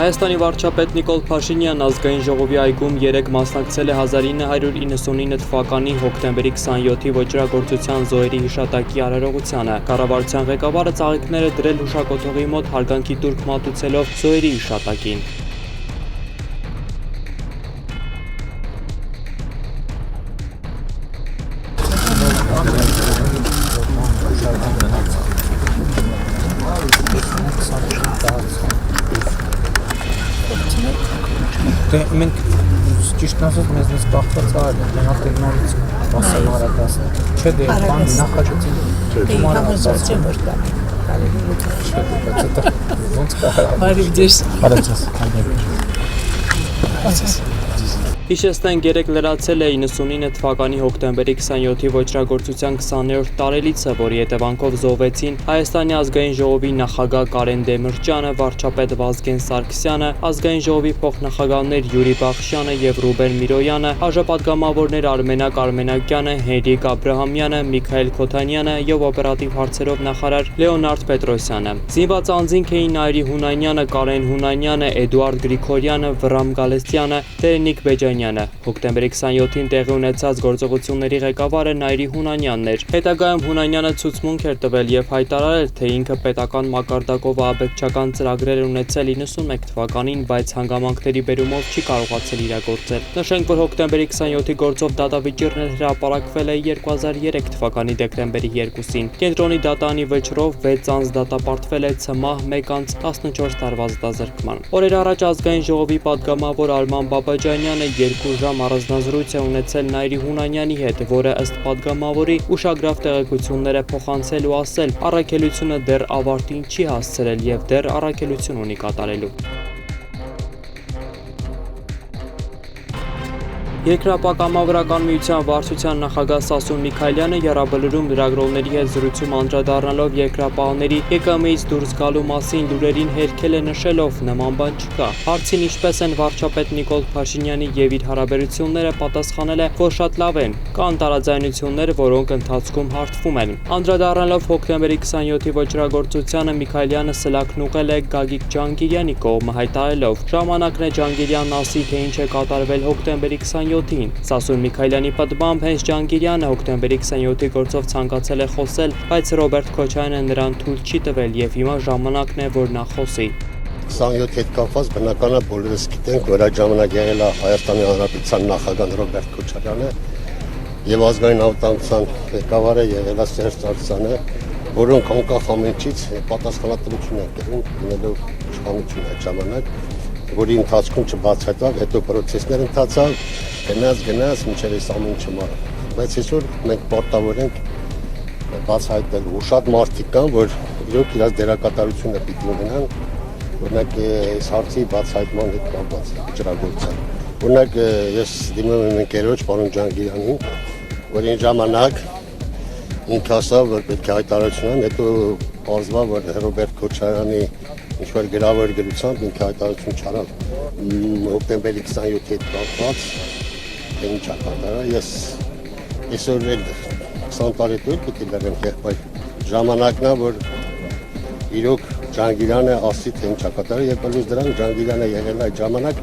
Հայաստանի վարչապետ Նիկոլ Փաշինյանն ազգային ժողովի այգում երեկ մասնակցել է 1999 թվականի հոկտեմբերի 27-ի ոճրագործության զոհերի հիշատակի արարողությանը։ Կառավարության ղեկավարը ծաղիկներ է դրել հուշակոթողի մոտ հարգանքի տուրք մատուցելով զոհերի հիշատակին։ Մենք ճիշտ ասած մեզնից կախված արել ենք, մենք հատիկ նորից ասել արագասն չէ դե բան նախաճուծին Դե համոզված եմ որ կա ոնց կա Բարի ձեզ Հարացած Հիշեցնենք երեկ լրացել է 99 թվականի հոկտեմբերի 27-ի ոճրագործության 20-րդ տարելիցը, որի հետևանքով զոհվեցին Հայաստանի ազգային ժողովի նախագահ Կարեն Դեմիրճյանը, վարչապետ Վազգեն Սարգսյանը, ազգային ժողովի փոխնախագահներ Յուրի Բախշյանը եւ Ռուբեն Միրոյանը, ԱԺՊատգամավորներ Արմենակ Արմենակյանը, Հենրիկ Աբրահամյանը, Միքայել Քոթանյանը եւ օպերատիվ հարցերով նախարար Լեոնարդ Պետրոսյանը։ Զինված անձինք էին Նայիրի Հունանյանը, Կարեն Հունանյանը, Էդուարդ Գրիգորյանը, Վռամ Գալստյանը, Տերենիկ Բեջանյանը։ Հոկտեմբերի 27-ին տեղի ունեցած գործողությունների ղեկավարը Նայիրի Հունանյանն էր։ Հետագայում Հունանյանը ցուցմունք էր տվել եւ հայտարարել, թե ինքը պետական մակարդակով ահաբեկչական ծրագրեր ունեցել 91 թվականին, բայց հանգամանքների բերումով չի կարողացել իրագործել։ Նշենք, որ հոկտեմբերի 27-ի գործով դատավիճիռն հրապարակվել է 2003 թվականի դեկտեմբերի 2-ին։ Կենտրոնի դատանի վճռով 6 անձ դատապարտվել է ցմահ 1 անձ 14 տարվա զրկման։ Օրեր առաջ ազգային ժողովի պատգամավոր Արման Բաբաջանյանը 2 ժամ առանձնազրույց է ունեցել Նայիրի Հունանյանի հետ, որը ըստ պատգամավորի ուշագրավ տեղեկություններ է փոխանցել ու ասել, առաքելությունը դեռ ավարտին չի հասցրել եւ դեռ առաքելություն ունի կատարելու։ Երկրապագամավորական միության վարչության նախագահ Սասուն Միքայելյանը եռաբլուրում լրագրողների հետ զրույցում անդրադառնալով երկրապահների ԵԿՄ-ից դուրս գալու մասին լուրերին հերքել է նշելով նման բան չկա։ Հարցին ինչպես են վարչապետ Նիկոլ Փաշինյանի եւ իր հարաբերությունները, պատասխանել է, որ շատ լավ են, կան տարաձայնություններ, որոնք ընթացքում հարթվում են։ Անդրադառնալով հոկտեմբերի 27-ի ոճրագործությանը Միքայելյանը սլաքն ուղղել է Գագիկ Ջանգիրյանի կողմը, հայտարարելով. «Ժամանակն է Ջանգիրյանն ասի, թե ինչ է կատարվել հոկտեմբերի 27-ին»։ Սասուն Միքայելյանի պատմամբ հենց Ջանգիրյանը հոկտեմբերի 27-ի գործով ցանկացել է խոսել, բայց Ռոբերտ Քոչարյանը նրան թույլ չի տվել եւ հիմա ժամանակն է, որ նա խոսի։ 27 հետ կապված բնական է բոլորս գիտենք, որ այդ ժամանակ եղել է Հայաստանի Հանրապետության նախագահ Ռոբերտ Քոչարյանը եւ ազգային անվտանգության ղեկավարը եղել է Սերժ Սարգսյանը, որոնք անկախ ամենից պատասխանատվություն են կրում լինելով իշխանություն այդ ժամանակ, որի ընթացքում չբացահայտավ, հետո պրոցեսներ ընթացավ, գնաց մինչև այս ամեն ինչը մարավ։ Բայց այսօր մենք պարտավոր ենք բացահայտել, ու շատ մարդիկ կան, որ իրոք իրաց դերակատարությունը պիտի ունենան, օրինակ այս հարցի բացահայտման հետ կապված վճռագործության։ Օրինակ ես դիմում եմ ընկերոջ պարոն Ջանգիրյանին, որ այն ժամանակ ինքը ասավ, որ պետք է հայտարարություն անեն, հետո պարզվավ, որ Ռոբերտ Քոչարյանի ինչ-որ գրավոր գրությամբ ինքը հայտարարություն չարավ հոկտեմբերի 27-ի հետ կապված, թե ինչ կատարել։ Ես այսօր էլ 20 տարի հետո պետք է լրեմ եղբայր ժամանակն է, որ իրոք Ջանգիրյանը ասի, թե ինչ կատարել, եւ պլյուս դրան Ջանգիրյանը եղել այդ ժամանակ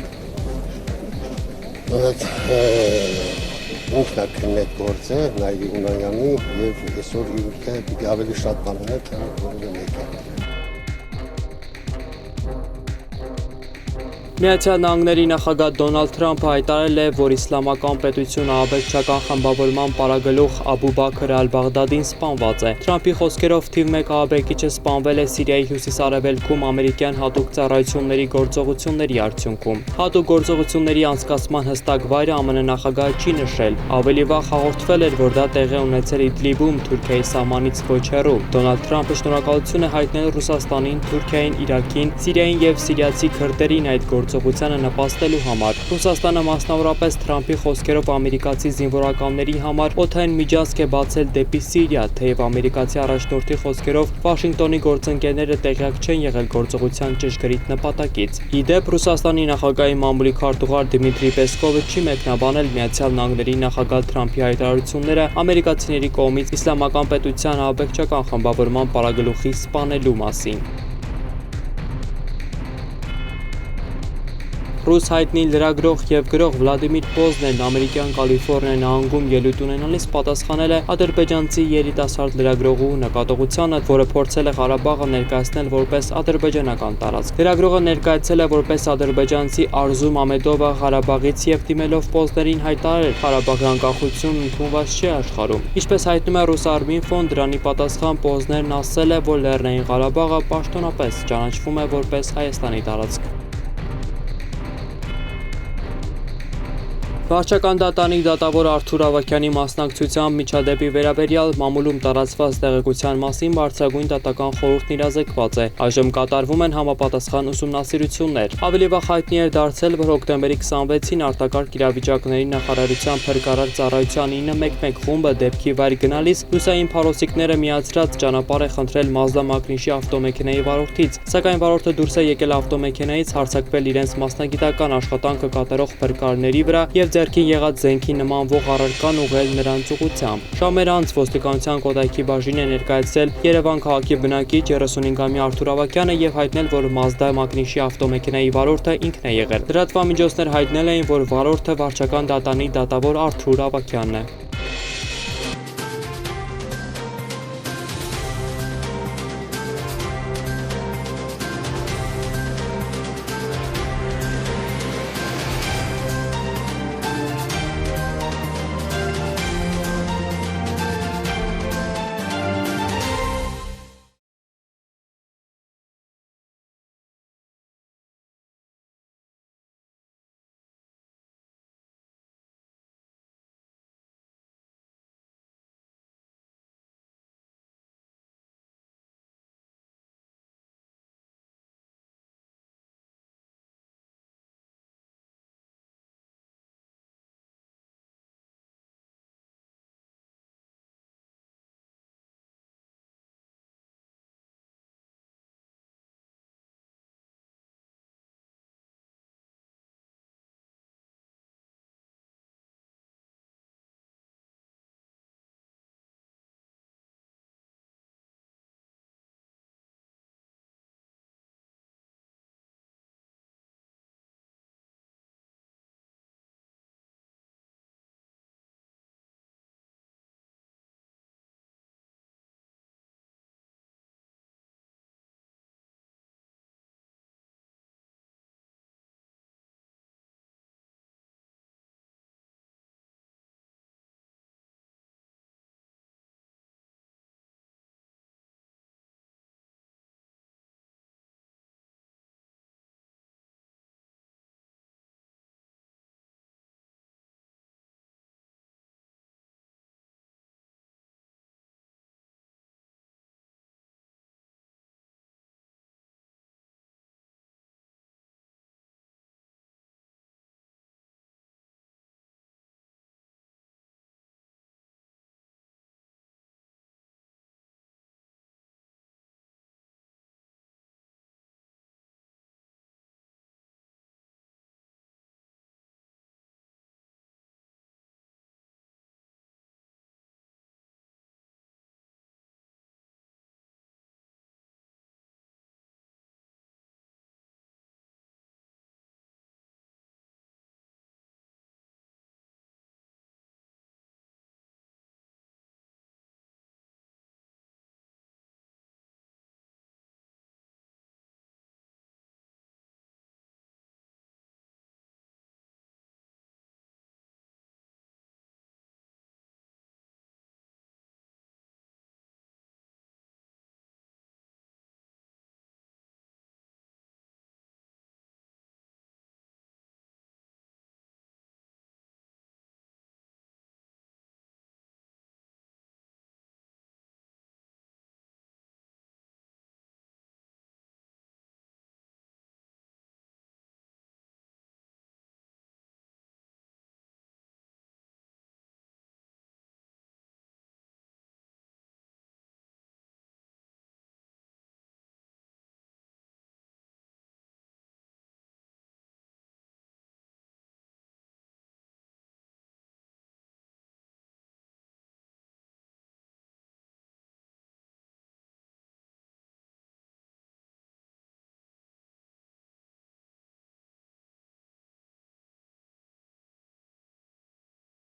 ինքն է քննել գործը Նայիրի Հունանյանի եւ այսօր ինքը պիտի ավելի շատ բան ուներ, քան որևէ մեկը։ Միացյալ Նահանգների նախագահ Դոնալդ Թրամփը հայտարարել է, որ իսլամական պետությունը ահաբեկչական խմբավորման պարագլուխ Աբու Բաքր Ալ-Բաղդադին սպանված է։ Թրամփի խոսքերով թիվ 1 ահաբեկիչը սպանվել է Սիրիայի հյուսիսարևելքում ամերիկյան հատուկ ծառայությունների գործողությունների արդյունքում։ Հատուկ գործողությունների անցկացման հստակ վայրը ԱՄՆ նախագահը չի նշել։ Ավելի վաղ հաղորդվել էր, որ դա տեղի ունեցել Իդլիբում, Թուրքիայի սահմանից ոչ հեռու։ Դոնալդ Թրամփը շնորհակալություն է հայտնել Ռուսաստանին, Թուրքիային, Իրաքին, Սիրիային եւ սիրիացի քրդերին այդ գործողությանը նպաստելու համար։ Ռուսաստանը մասնավորապես Թրամփի խոսքերով ամերիկացի զինվորականների համար օդային միջանցք է բացել դեպի Սիրիա, թեև ամերիկացի առաջնորդի խոսքերով Վաշինգտոնի գործընկերները տեղյակ չեն եղել գործողության ճշգրիտ նպատակից։ Ի դեպ, Ռուսաստանի նախագահի մամուլի քարտուղար Դմիտրի Պեսկովը չի մեկնաբանել Միացյալ Նահանգների նախագահ Թրամփի հայտարարությունները ամերիկացիների կողմից իսլամական պետության ահաբեկչական խմբավորման պարագլուխի սպանելու մասին։ Ռուս հայտնի լրագրող եւ գրող Վլադիմիր Պոզներն ամերիկյան Կալիֆոռնիա նահանգում ելույթ ունենալիս պատասխանել է ադրբեջանցի երիտասարդ լրագրողու նկատողությանը, որը փորձել է Ղարաբաղը ներկայացնել որպես ադրբեջանական տարածք։ Լրագրողը ներկայացել է որպես ադրբեջանցի Արզու Մամեդովը Ղարաբաղից եւ դիմելով Պոզներին հայտարարել Ղարաբաղի անկախությունն ընդունված չէ աշխարհում։ Ինչպես հայտնում է Ռուսարմինֆոն, դրանի պատասխան Պոզներն ասել է, որ Լեռնային Ղարաբաղը պաշտոնապես ճանաչվում է որպես Հայաստանի տարածք։ Վարչական դատարանի դատավոր Արթուր Ավագյանի մասնակցությամբ միջադեպի վերաբերյալ մամուլում տարածված տեղեկության մասին բարձրագույն դատական խորհուրդն իրազեկված է։ Այժմ կատարվում են համապատասխան ուսումնասիրություններ։ Ավելի վաղ հայտնի էր դարձել, որ հոկտեմբերի 26-ին արտակարգ իրավիճակների նախարարության փրկարար ծառայության 911 խումբը դեպքի վայր գնալիս լուսային փարոսիկները միացրած ճանապարհ է խնդրել Mazda Magnishի ավտոմեքենայի վարորդից, սակայն վարորդը դուրս է եկել ավտոմեքենայից, հարձակվել իրենց մասնագիտական աշխատանքը կատարող փրկարների վրա եւ ձեռքին եղած զենքի նմանվող առարկան ուղղել նրանց ուղղությամբ։ Ժամեր անց ոստիկանության կոդայքի բաժին է ներկայացել Երևան քաղաքի բնակիչ 35-ամյա Արթուր Ավագյանը եւ հայտնել, որ Mazda Magnishի ավտոմեքենայի վարորդը ինքն է եղել։ Լրատվամիջոցներ հայտնել էին, որ վարորդը վարչական դատարանի դատավոր Արթուր Ավագյանն է։